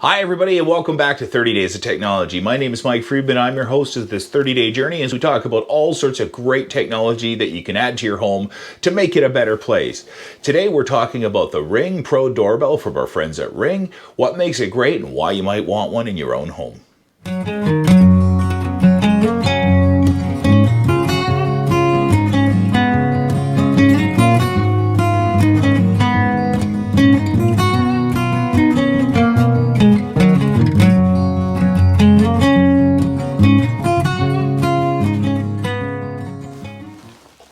Hi everybody and welcome back to 30 Days of Technology. My name is Mike Friedman. I'm your host of this 30-day journey as we talk about all sorts of great technology that you can add to your home to make it a better place. Today we're talking about the Ring Pro Doorbell from our friends at Ring, what makes it great and why you might want one in your own home.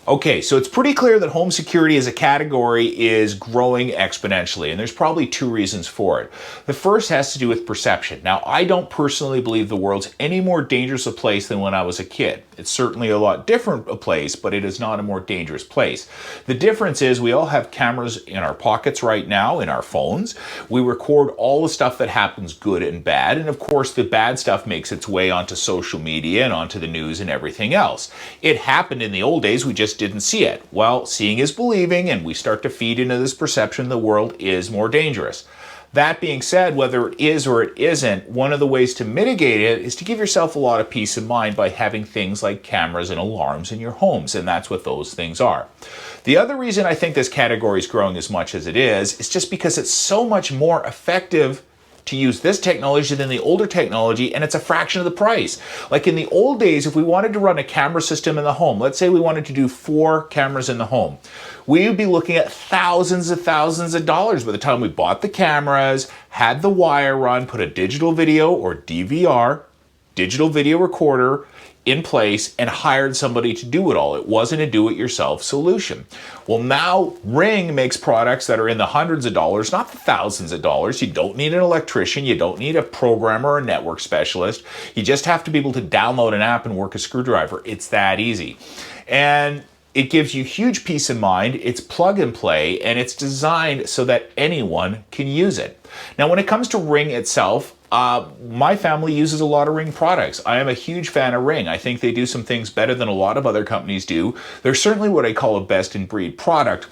Okay, so it's pretty clear that home security as a category is growing exponentially, and there's probably two reasons for it. The first has to do with perception. Now, I don't personally believe the world's any more dangerous a place than when I was a kid. It's certainly a lot different a place, but it is not a more dangerous place. The difference is we all have cameras in our pockets right now, in our phones. We record all the stuff that happens, good and bad, and of course the bad stuff makes its way onto social media and onto the news and everything else. It happened in the old days, we just didn't see it. Well, seeing is believing, and we start to feed into this perception the world is more dangerous. That being said, whether it is or it isn't, one of the ways to mitigate it is to give yourself a lot of peace of mind by having things like cameras and alarms in your homes, and that's what those things are. The other reason I think this category is growing as much as it is just because it's so much more effective to use this technology than the older technology, and it's a fraction of the price. Like in the old days, if we wanted to run a camera system in the home, let's say we wanted to do 4 cameras in the home, we would be looking at thousands of dollars by the time we bought the cameras, had the wire run, put a digital video or DVR, digital video recorder, in place and hired somebody to do it all. It wasn't a do-it-yourself solution. Well, now Ring makes products that are in the hundreds of dollars, not the thousands of dollars. You don't need an electrician. You don't need a programmer or a network specialist. You just have to be able to download an app and work a screwdriver. It's that easy. And it gives you huge peace of mind. It's plug and play, and it's designed so that anyone can use it. Now, when it comes to Ring itself, my family uses a lot of Ring products. I am a huge fan of Ring. I think they do some things better than a lot of other companies do. They're certainly what I call a best-in-breed product.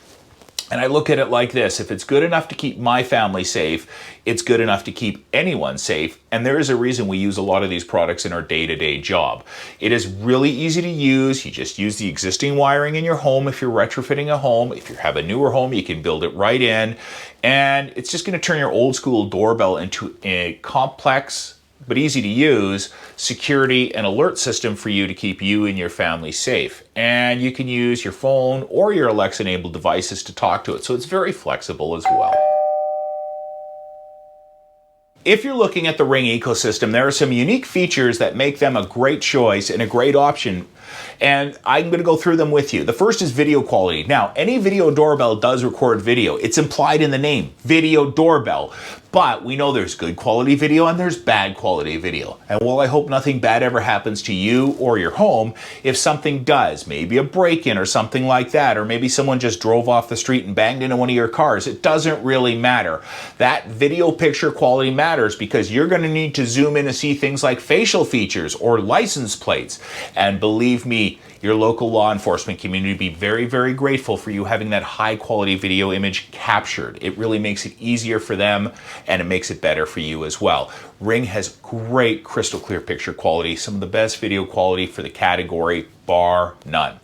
And I look at it like this: if it's good enough to keep my family safe, it's good enough to keep anyone safe. And there is a reason we use a lot of these products in our day-to-day job. It is really easy to use. You just use the existing wiring in your home if you're retrofitting a home. If you have a newer home, you can build it right in. And it's just going to turn your old school doorbell into a complex but easy to use security and alert system for you to keep you and your family safe. And you can use your phone or your Alexa enabled devices to talk to it. So it's very flexible as well. If you're looking at the Ring ecosystem, there are some unique features that make them a great choice and a great option, and I'm going to go through them with you. The first is video quality. Now, any video doorbell does record video. It's implied in the name, video doorbell. But we know there's good quality video and there's bad quality video. And while I hope nothing bad ever happens to you or your home, if something does, maybe a break-in or something like that, or maybe someone just drove off the street and banged into one of your cars, it doesn't really matter. That video picture quality matters because you're going to need to zoom in to see things like facial features or license plates. And believe me, your local law enforcement community will be very, very grateful for you having that high quality video image captured. It really makes it easier for them, and it makes it better for you as well. Ring has great crystal clear picture quality, some of the best video quality for the category, bar none.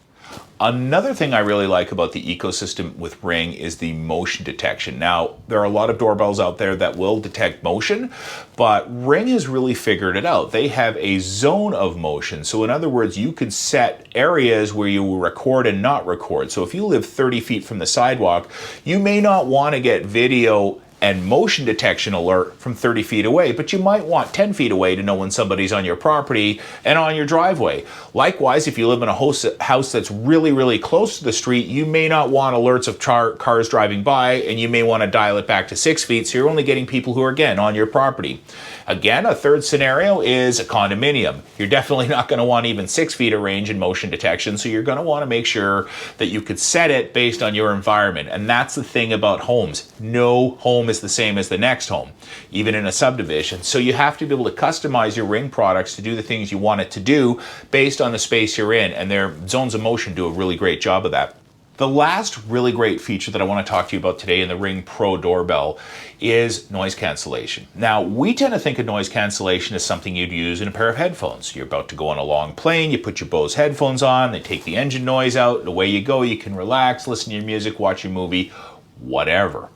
Another thing I really like about the ecosystem with Ring is the motion detection. Now, there are a lot of doorbells out there that will detect motion, but Ring has really figured it out. They have a zone of motion. So in other words, you could set areas where you will record and not record. So if you live 30 feet from the sidewalk, you may not want to get video and motion detection alert from 30 feet away, but you might want 10 feet away to know when somebody's on your property and on your driveway. Likewise, if you live in a house that's really, really close to the street, you may not want alerts of cars driving by, and you may want to dial it back to 6 feet, so you're only getting people who are, again, on your property. Again, a third scenario is a condominium. You're definitely not going to want even 6 feet of range in motion detection, so you're going to want to make sure that you could set it based on your environment. And that's the thing about homes. No home is the same as the next home, even in a subdivision. So you have to be able to customize your Ring products to do the things you want it to do based on the space you're in, and their zones of motion do a really great job of that. The last really great feature that I want to talk to you about today in the Ring Pro Doorbell is noise cancellation. Now, we tend to think of noise cancellation as something you'd use in a pair of headphones. You're about to go on a long plane, you put your Bose headphones on, they take the engine noise out, and away you go. You can relax, listen to your music, watch your movie, whatever.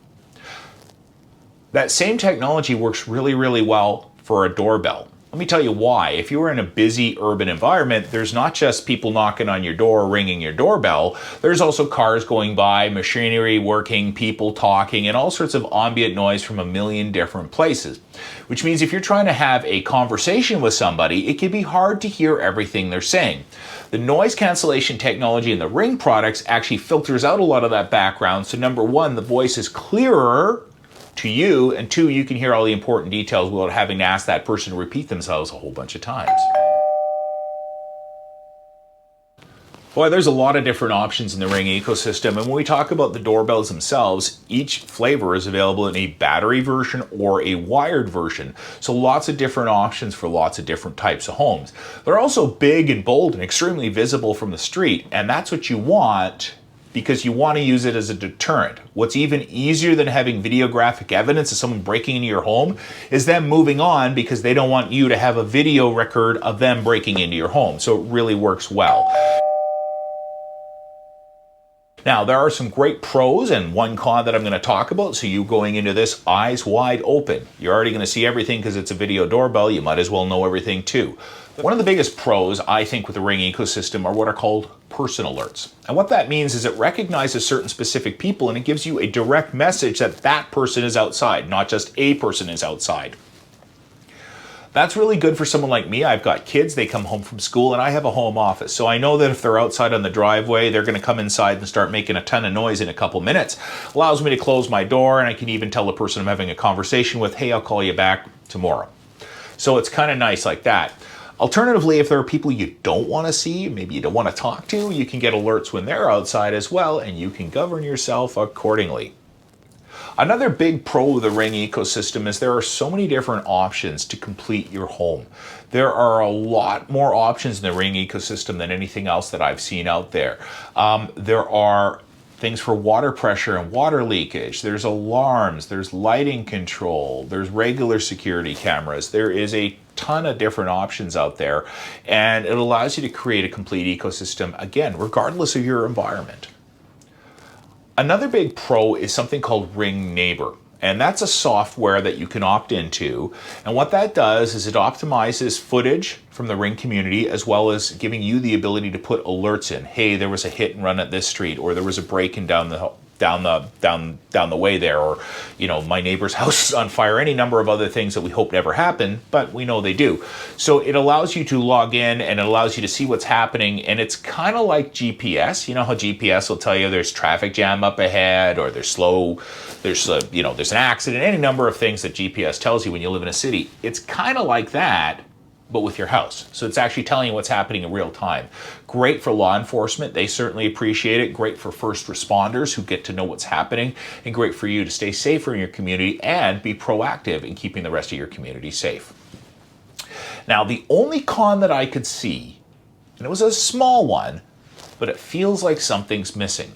That same technology works really, really well for a doorbell. Let me tell you why. If you were in a busy urban environment, there's not just people knocking on your door, ringing your doorbell. There's also cars going by, machinery working, people talking, and all sorts of ambient noise from a million different places. Which means if you're trying to have a conversation with somebody, it can be hard to hear everything they're saying. The noise cancellation technology in the Ring products actually filters out a lot of that background. So number one, the voice is clearer to you, and two, you can hear all the important details without having to ask that person to repeat themselves a whole bunch of times. Boy, there's a lot of different options in the Ring ecosystem, and when we talk about the doorbells themselves, each flavor is available in a battery version or a wired version. So lots of different options for lots of different types of homes. They're also big and bold and extremely visible from the street, and that's what you want, because you want to use it as a deterrent. What's even easier than having videographic evidence of someone breaking into your home is them moving on because they don't want you to have a video record of them breaking into your home. So it really works well. Now, there are some great pros and one con that I'm going to talk about, so you going into this eyes wide open. You're already going to see everything because it's a video doorbell. You might as well know everything too. One of the biggest pros, I think, with the Ring ecosystem are what are called person alerts. And what that means is it recognizes certain specific people and it gives you a direct message that that person is outside, not just a person is outside. That's really good for someone like me. I've got kids, they come home from school, and I have a home office. So I know that if they're outside on the driveway, they're going to come inside and start making a ton of noise in a couple minutes. Allows me to close my door, and I can even tell the person I'm having a conversation with, hey, I'll call you back tomorrow. So it's kind of nice like that. Alternatively, if there are people you don't want to see, maybe you don't want to talk to, you can get alerts when they're outside as well, and you can govern yourself accordingly. Another big pro of the Ring ecosystem is there are so many different options to complete your home. There are a lot more options in the Ring ecosystem than anything else that I've seen out there. There are things for water pressure and water leakage. There's alarms, there's lighting control, there's regular security cameras. There is a ton of different options out there, and it allows you to create a complete ecosystem, again, regardless of your environment. Another big pro is something called Ring Neighbor, and that's a software that you can opt into. And what that does is it optimizes footage from the Ring community as well as giving you the ability to put alerts in. Hey, there was a hit and run at this street, or there was a break-in down the way there, or my neighbor's house is on fire, any number of other things that we hope never happen, but we know they do. So it allows you to log in and it allows you to see what's happening, and it's kind of like GPS. You know how GPS will tell you there's traffic jam up ahead, or there's an accident, any number of things that GPS tells you when you live in a city. It's kind of like that, but with your house. So it's actually telling you what's happening in real time. Great for law enforcement. They certainly appreciate it. Great for first responders who get to know what's happening, and great for you to stay safer in your community and be proactive in keeping the rest of your community safe. Now, the only con that I could see, and it was a small one, but it feels like something's missing.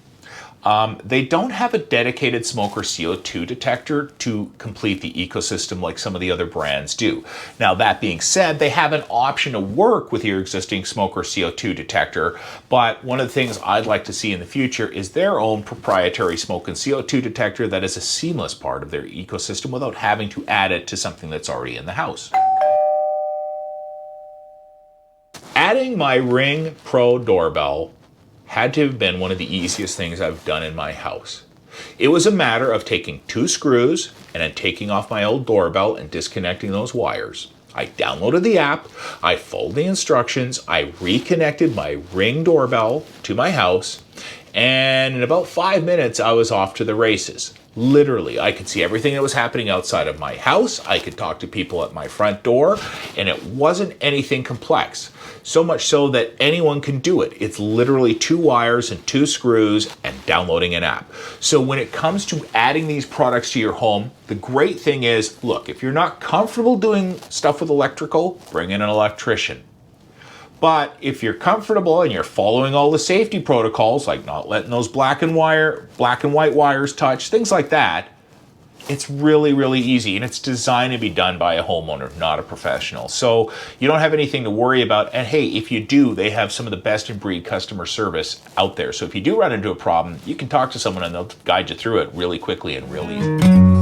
They don't have a dedicated smoker CO2 detector to complete the ecosystem like some of the other brands do. Now, that being said, they have an option to work with your existing smoker CO2 detector, but one of the things I'd like to see in the future is their own proprietary smoke and CO2 detector that is a seamless part of their ecosystem without having to add it to something that's already in the house. Adding my Ring Pro Doorbell had to have been one of the easiest things I've done in my house. It was a matter of taking 2 screws and then taking off my old doorbell and disconnecting those wires. I downloaded the app, I followed the instructions, I reconnected my Ring doorbell to my house, and in about 5 minutes I was off to the races. Literally, I could see everything that was happening outside of my house, I could talk to people at my front door, and it wasn't anything complex. So much so that anyone can do it. It's literally 2 wires and 2 screws and downloading an app. So when it comes to adding these products to your home, the great thing is, look, if you're not comfortable doing stuff with electrical, bring in an electrician. But if you're comfortable and you're following all the safety protocols, like not letting those black and white wires touch, things like that, it's really, really easy, and it's designed to be done by a homeowner, not a professional. So you don't have anything to worry about. And hey, if you do, they have some of the best in breed customer service out there. So if you do run into a problem, you can talk to someone and they'll guide you through it really quickly and real easy.